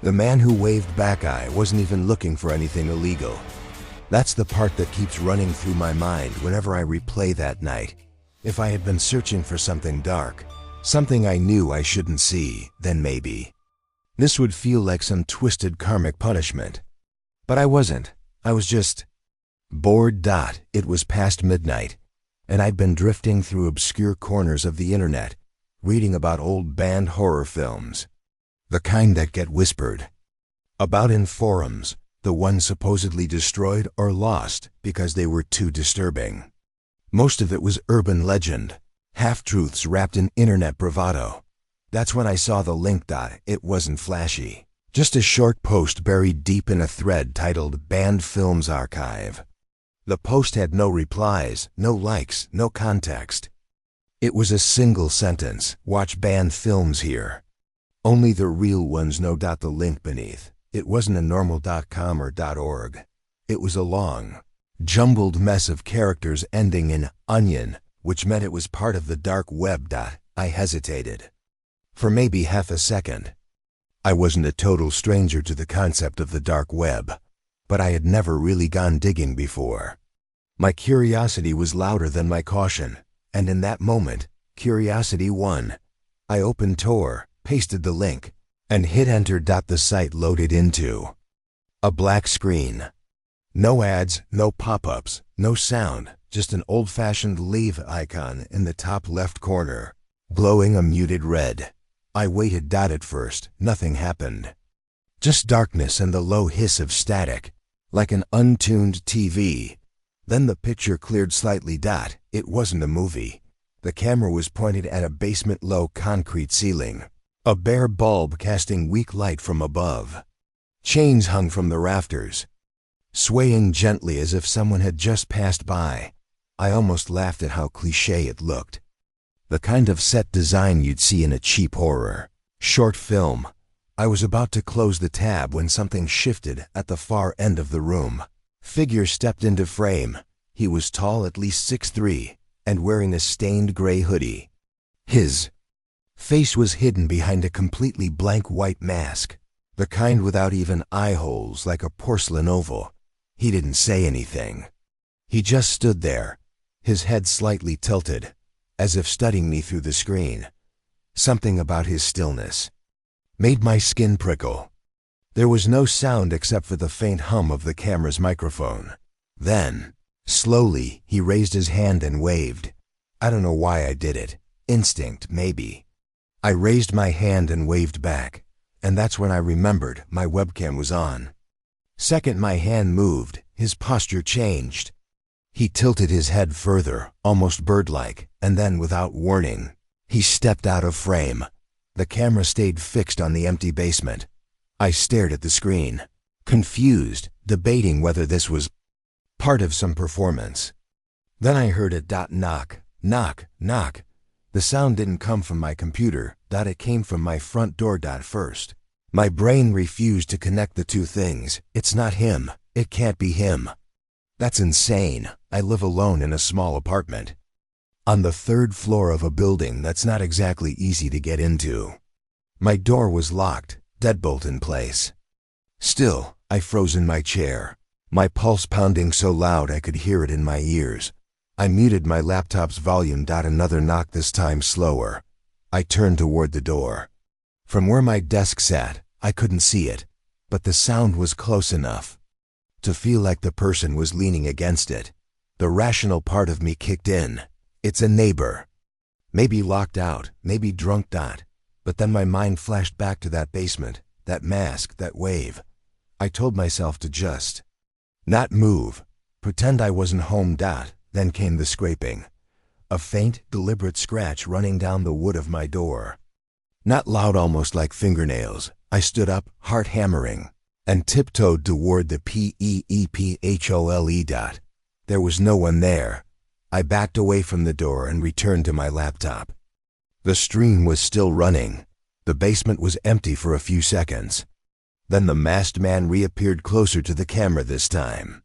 The man who waved back I wasn't even looking for anything illegal. That's the part that keeps running through my mind whenever I replay that night. If I had been searching for something dark, something I knew I shouldn't see, then maybe this would feel like some twisted karmic punishment. But I wasn't. I was just bored. It was past midnight, and I'd been drifting through obscure corners of the internet, reading about old banned horror films. The kind that get whispered about in forums, the ones supposedly destroyed or lost because they were too disturbing. Most of it was urban legend, half-truths wrapped in internet bravado. That's when I saw the link. It wasn't flashy. Just a short post buried deep in a thread titled Banned Films Archive. The post had no replies, no likes, no context. It was a single sentence: watch banned films here. Only the real ones know. The link beneath. It wasn't a normal .com or .org. It was a long, jumbled mess of characters ending in onion, which meant it was part of the dark web. I hesitated. For maybe half a second. I wasn't a total stranger to the concept of the dark web, but I had never really gone digging before. My curiosity was louder than my caution, and in that moment, curiosity won. I opened Tor, pasted the link, and hit enter. The site loaded into a black screen. No ads, no pop-ups, no sound, just an old-fashioned leave icon in the top left corner, glowing a muted red. I waited. At first, nothing happened. Just darkness and the low hiss of static, like an untuned TV. Then the picture cleared slightly. It wasn't a movie. The camera was pointed at a basement-low concrete ceiling, a bare bulb casting weak light from above. Chains hung from the rafters, swaying gently as if someone had just passed by. I almost laughed at how cliché it looked. The kind of set design you'd see in a cheap horror short film. I was about to close the tab when something shifted at the far end of the room. Figure stepped into frame. He was tall, at least 6'3", and wearing a stained gray hoodie. His face was hidden behind a completely blank white mask, the kind without even eye holes, like a porcelain oval. He didn't say anything. He just stood there, his head slightly tilted, as if studying me through the screen. Something about his stillness made my skin prickle. There was no sound except for the faint hum of the camera's microphone. Then, slowly, he raised his hand and waved. I don't know why I did it. Instinct, maybe. I raised my hand and waved back, and that's when I remembered my webcam was on. Second my hand moved, his posture changed. He tilted his head further, almost bird-like, and then, without warning, he stepped out of frame. The camera stayed fixed on the empty basement. I stared at the screen, confused, debating whether this was part of some performance. Then I heard a knock, knock, knock. The sound didn't come from my computer. It came from my front door. First, my brain refused to connect the two things. It's not him. It can't be him. That's insane. I live alone in a small apartment on the third floor of a building that's not exactly easy to get into. My door was locked, deadbolt in place. Still, I froze in my chair, my pulse pounding so loud I could hear it in my ears. I muted my laptop's volume. Another knock, this time slower. I turned toward the door. From where my desk sat, I couldn't see it, but the sound was close enough to feel like the person was leaning against it. The rational part of me kicked in. It's a neighbor. Maybe locked out, maybe drunk. But then my mind flashed back to that basement, that mask, that wave. I told myself to just not move, pretend I wasn't home. Then came the scraping. A faint, deliberate scratch running down the wood of my door. Not loud, almost like fingernails. I stood up, heart hammering, and tiptoed toward the PEEPHOLE. There was no one there. I backed away from the door and returned to my laptop. The stream was still running. The basement was empty for a few seconds. Then the masked man reappeared closer to the camera this time.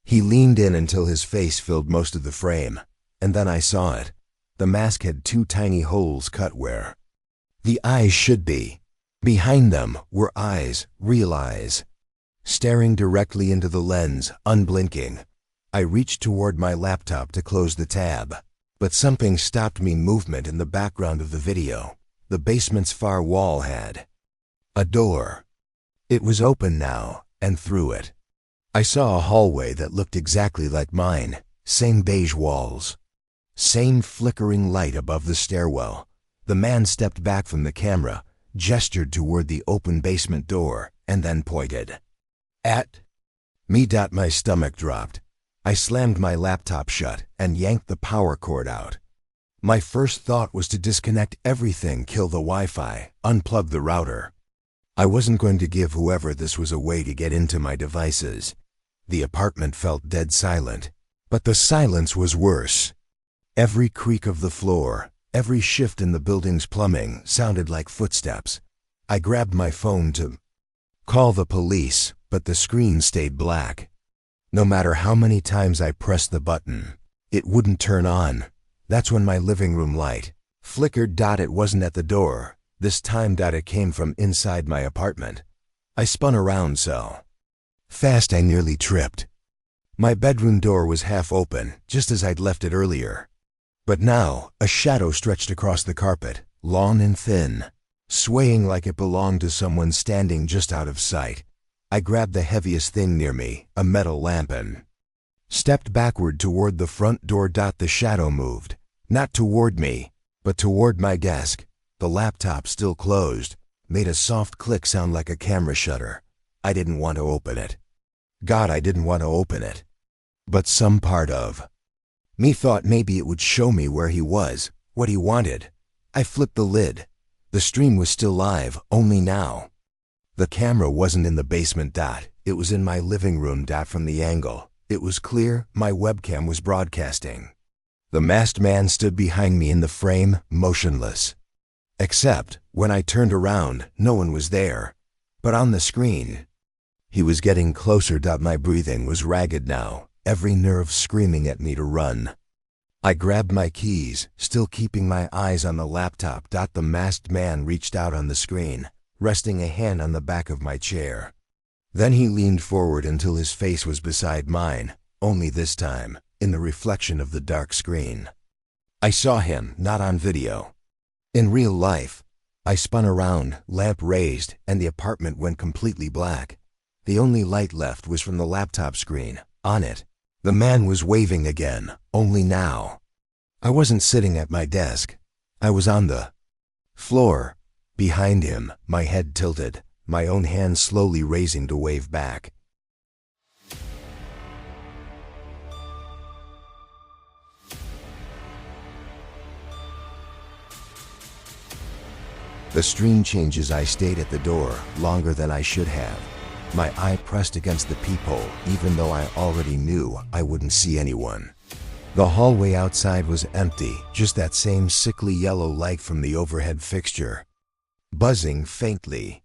He leaned in until his face filled most of the frame, and then I saw it. The mask had two tiny holes cut where the eyes should be. Behind them were eyes, real eyes, staring directly into the lens, unblinking. I reached toward my laptop to close the tab, but something stopped me. Movement in the background of the video. The basement's far wall had a door. It was open now, and through it, I saw a hallway that looked exactly like mine. Same beige walls, same flickering light above the stairwell. The man stepped back from the camera, gestured toward the open basement door, and then pointed at me. My stomach dropped. I slammed my laptop shut and yanked the power cord out. My first thought was to disconnect everything, kill the Wi-Fi, unplug the router. I wasn't going to give whoever this was a way to get into my devices. The apartment felt dead silent, but the silence was worse. Every creak of the floor, every shift in the building's plumbing sounded like footsteps. I grabbed my phone to call the police, but the screen stayed black. No matter how many times I pressed the button, it wouldn't turn on. That's when my living room light flickered. It wasn't at the door. This time it came from inside my apartment. I spun around so fast I nearly tripped. My bedroom door was half open, just as I'd left it earlier. But now, a shadow stretched across the carpet, long and thin, swaying like it belonged to someone standing just out of sight. I grabbed the heaviest thing near me, a metal lamp, and stepped backward toward the front door. The shadow moved, not toward me, but toward my desk. The laptop, still closed, made a soft click sound like a camera shutter. I didn't want to open it. God, I didn't want to open it. But some part of me thought maybe it would show me where he was, what he wanted. I flipped the lid. The stream was still live, only now the camera wasn't in the basement. It was in my living room. From the angle, it was clear. My webcam was broadcasting. The masked man stood behind me in the frame, motionless. Except, when I turned around, no one was there. But on the screen, he was getting closer. My breathing was ragged now, every nerve screaming at me to run. I grabbed my keys, still keeping my eyes on the laptop. The masked man reached out on the screen, resting a hand on the back of my chair. Then he leaned forward until his face was beside mine, only this time, in the reflection of the dark screen. I saw him, not on video. In real life. I spun around, lamp raised, and the apartment went completely black. The only light left was from the laptop screen. On it, the man was waving again, only now I wasn't sitting at my desk. I was on the floor, behind him, my head tilted, my own hand slowly raising to wave back. The stream changes. I stayed at the door longer than I should have. My eye pressed against the peephole, even though I already knew I wouldn't see anyone. The hallway outside was empty, just that same sickly yellow light from the overhead fixture, buzzing faintly.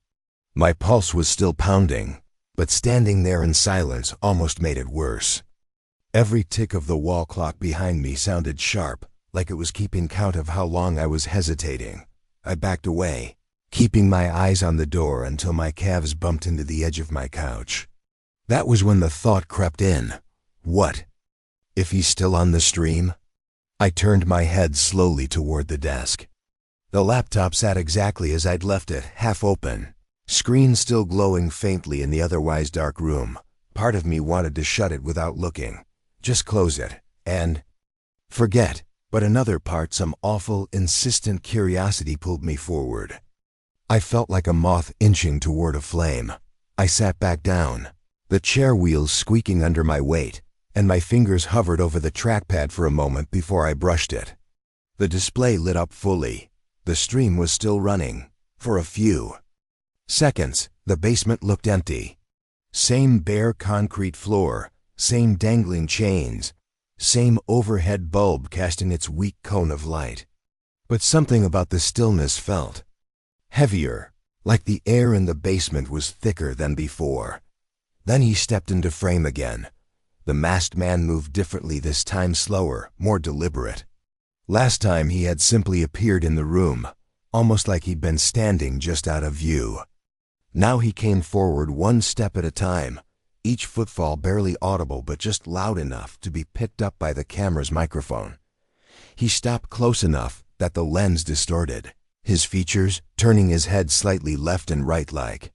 My pulse was still pounding, but standing there in silence almost made it worse. Every tick of the wall clock behind me sounded sharp, like it was keeping count of how long I was hesitating. I backed away, keeping my eyes on the door until my calves bumped into the edge of my couch. That was when the thought crept in. What if he's still on the stream? I turned my head slowly toward the desk. The laptop sat exactly as I'd left it, half open, screen still glowing faintly in the otherwise dark room. Part of me wanted to shut it without looking, just close it, and forget. But another part, some awful, insistent curiosity pulled me forward. I felt like a moth inching toward a flame. I sat back down, the chair wheels squeaking under my weight, and my fingers hovered over the trackpad for a moment before I brushed it. The display lit up fully. The stream was still running. For a few seconds, the basement looked empty. Same bare concrete floor, same dangling chains, same overhead bulb casting its weak cone of light. But something about the stillness felt heavier, like the air in the basement was thicker than before. Then he stepped into frame again. The masked man moved differently this time, slower, more deliberate. Last time he had simply appeared in the room. almost like he'd been standing just out of view. Now he came forward one step at a time, each footfall barely audible but just loud enough to be picked up by the camera's microphone. He stopped close enough that the lens distorted, his features turning his head slightly left and right like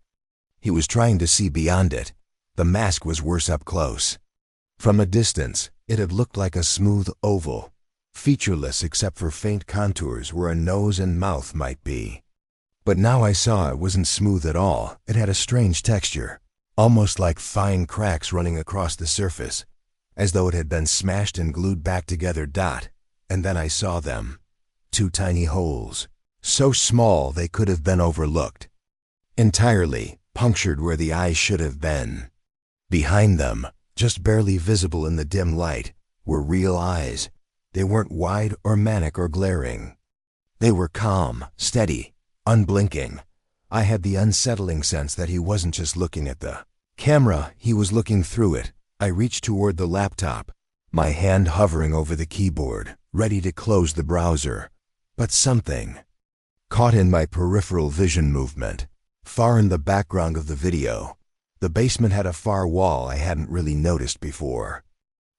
he was trying to see beyond it. The mask was worse up close. From a distance, it had looked like a smooth oval, featureless except for faint contours where a nose and mouth might be. But now I saw it wasn't smooth at all. It had a strange texture, almost like fine cracks running across the surface, as though it had been smashed and glued back together. And then I saw them. 2 tiny holes, so small they could have been overlooked. Entirely punctured where the eyes should have been. Behind them, just barely visible in the dim light, were real eyes. They weren't wide or manic or glaring. They were calm, steady, unblinking. I had the unsettling sense that he wasn't just looking at the camera, he was looking through it. I reached toward the laptop, my hand hovering over the keyboard, ready to close the browser. But something caught in my peripheral vision movement, far in the background of the video. The basement had a far wall I hadn't really noticed before.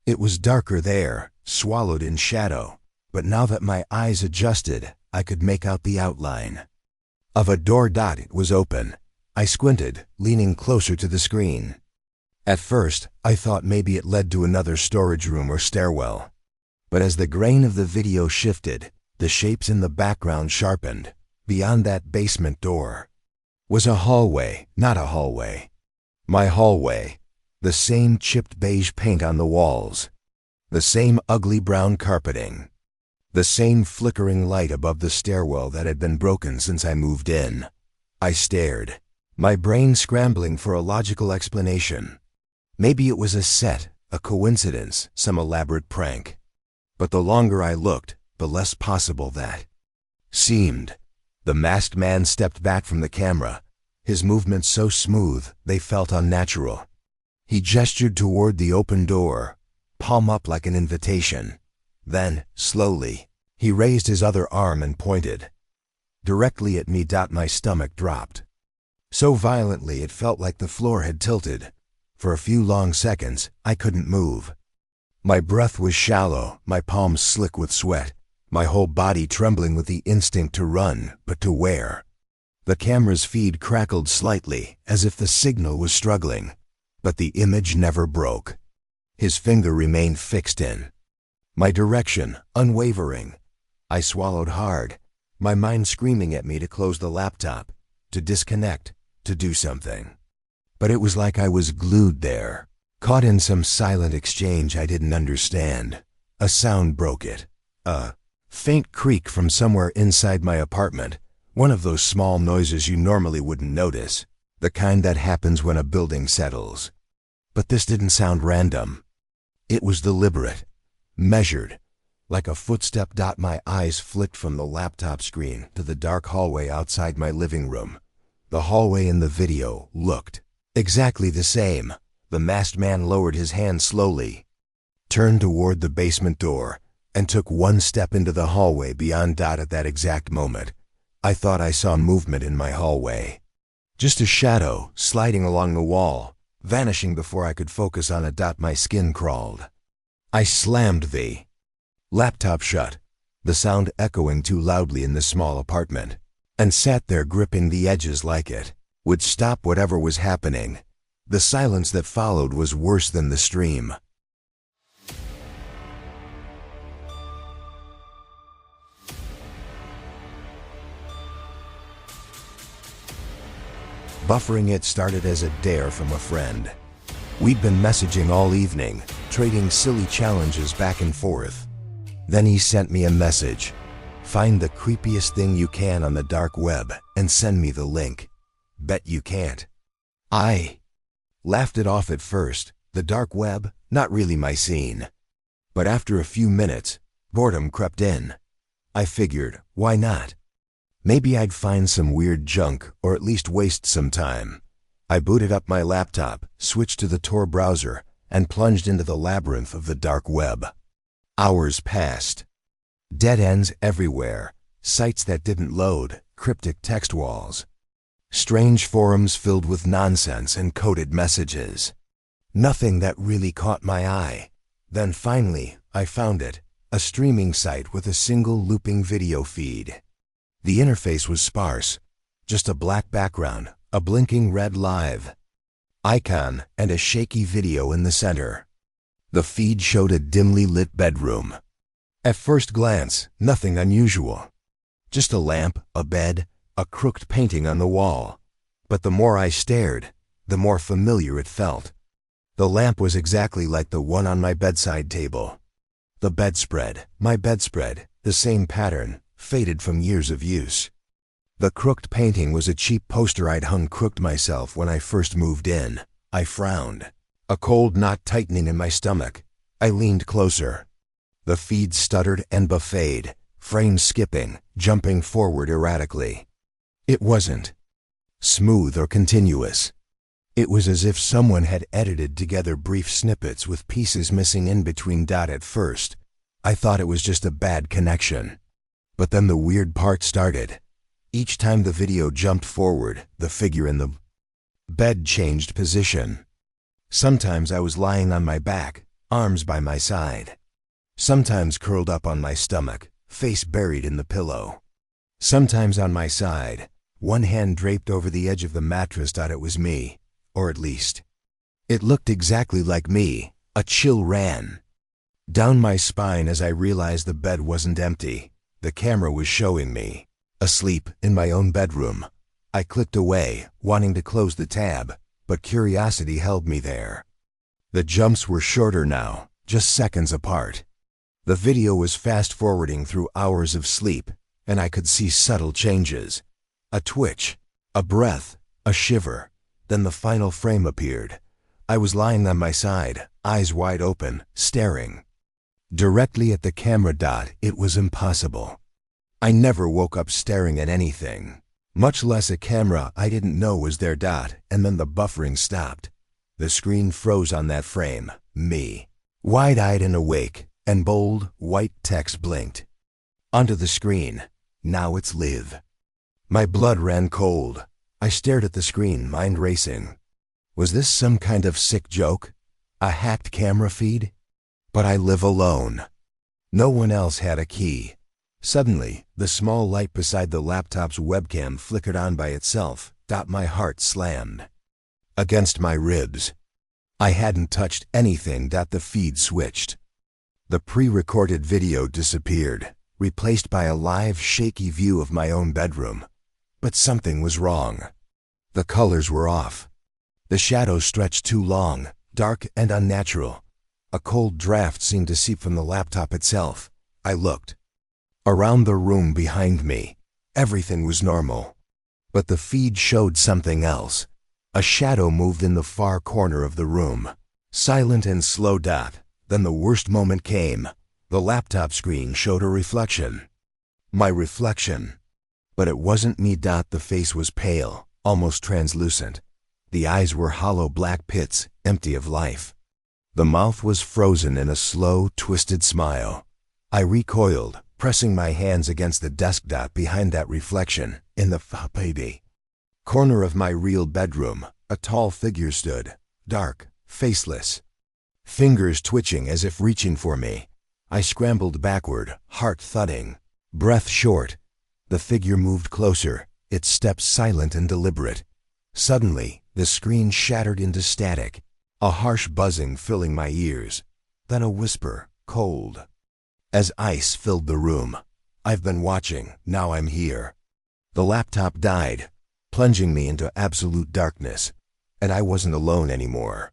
It was darker there, swallowed in shadow, but now that my eyes adjusted, I could make out the outline of a door. It was open. I squinted, leaning closer to the screen. At first, I thought maybe it led to another storage room or stairwell. But as the grain of the video shifted, the shapes in the background sharpened. Beyond that basement door was a hallway, not a hallway. My hallway. The same chipped beige paint on the walls. The same ugly brown carpeting. The same flickering light above the stairwell that had been broken since I moved in. I stared, my brain scrambling for a logical explanation. Maybe it was a set, a coincidence, some elaborate prank. But the longer I looked, the less possible that seemed. The masked man stepped back from the camera, his movements so smooth they felt unnatural. He gestured toward the open door, palm up like an invitation. Then, slowly, he raised his other arm and pointed directly at me. My stomach dropped so violently it felt like the floor had tilted. For a few long seconds, I couldn't move. My breath was shallow, my palms slick with sweat, my whole body trembling with the instinct to run, but to where? The camera's feed crackled slightly, as if the signal was struggling. But the image never broke. His finger remained fixed in my direction, unwavering. I swallowed hard, my mind screaming at me to close the laptop, to disconnect, to do something. But it was like I was glued there, caught in some silent exchange I didn't understand. A sound broke it. A faint creak from somewhere inside my apartment, one of those small noises you normally wouldn't notice, the kind that happens when a building settles. But this didn't sound random. It was deliberate, measured, like a footstep. My eyes flicked from the laptop screen to the dark hallway outside my living room. The hallway in the video looked exactly the same. The masked man lowered his hand slowly, turned toward the basement door, and took one step into the hallway beyond. At that exact moment, I thought I saw movement in my hallway. Just a shadow sliding along the wall, vanishing before I could focus on it. My skin crawled. I slammed the laptop shut, the sound echoing too loudly in the small apartment, and sat there gripping the edges like it would stop whatever was happening. The silence that followed was worse than the stream. Buffering it started as a dare from a friend. We'd been messaging all evening, trading silly challenges back and forth. Then he sent me a message. Find the creepiest thing you can on the dark web and send me the link. Bet you can't. I laughed it off at first. The dark web, not really my scene. But after a few minutes, boredom crept in. I figured, why not? Maybe I'd find some weird junk, or at least waste some time. I booted up my laptop, switched to the Tor browser, and plunged into the labyrinth of the dark web. Hours passed. Dead ends everywhere, sites that didn't load, cryptic text walls, strange forums filled with nonsense and coded messages. Nothing that really caught my eye. Then finally, I found it, a streaming site with a single looping video feed. The interface was sparse, just a black background, a blinking red live icon, and a shaky video in the center. The feed showed a dimly lit bedroom. At first glance, nothing unusual. Just a lamp, a bed, a crooked painting on the wall. But the more I stared, the more familiar it felt. The lamp was exactly like the one on my bedside table. The bedspread, my bedspread, the same pattern, faded from years of use. The crooked painting was a cheap poster I'd hung crooked myself when I first moved in. I frowned. A cold knot tightening in my stomach. I leaned closer. The feed stuttered and buffeted, frames skipping, jumping forward erratically. It wasn't smooth or continuous. It was as if someone had edited together brief snippets with pieces missing in between. At first, I thought it was just a bad connection. But then the weird part started. Each time the video jumped forward, the figure in the bed changed position. Sometimes I was lying on my back, arms by my side. Sometimes curled up on my stomach, face buried in the pillow. Sometimes on my side, one hand draped over the edge of the mattress. It was me. Or at least, it looked exactly like me. A chill ran down my spine as I realized the bed wasn't empty. The camera was showing me asleep in my own bedroom. I clicked away, wanting to close the tab, but curiosity held me there. The jumps were shorter now, just seconds apart. The video was fast-forwarding through hours of sleep, and I could see subtle changes. A twitch, a breath, a shiver. Then the final frame appeared. I was lying on my side, eyes wide open, staring directly at the camera. It was impossible. I never woke up staring at anything, much less a camera I didn't know was there. And then the buffering stopped. The screen froze on that frame, me, wide-eyed and awake, and bold, white text blinked onto the screen. Now it's Liv. My blood ran cold. I stared at the screen, mind racing. Was this some kind of sick joke? A hacked camera feed? But I live alone. No one else had a key. Suddenly, the small light beside the laptop's webcam flickered on by itself. My heart slammed against my ribs. I hadn't touched anything. The feed switched. The pre-recorded video disappeared, replaced by a live, shaky view of my own bedroom. But something was wrong. The colors were off. The shadows stretched too long, dark and unnatural. A cold draft seemed to seep from the laptop itself. I looked around the room behind me. Everything was normal. But the feed showed something else. A shadow moved in the far corner of the room, silent and slow. Then the worst moment came. The laptop screen showed a reflection. My reflection. But it wasn't me. The face was pale, almost translucent. The eyes were hollow black pits, empty of life. The mouth was frozen in a slow, twisted smile. I recoiled, pressing my hands against the desk. Behind that reflection, in the corner of my real bedroom, a tall figure stood, dark, faceless, fingers twitching as if reaching for me. I scrambled backward, heart thudding, breath short. The figure moved closer, its steps silent and deliberate. Suddenly, the screen shattered into static, a harsh buzzing filling my ears. Then a whisper, cold as ice, filled the room. I've been watching, now I'm here. The laptop died, plunging me into absolute darkness. And I wasn't alone anymore.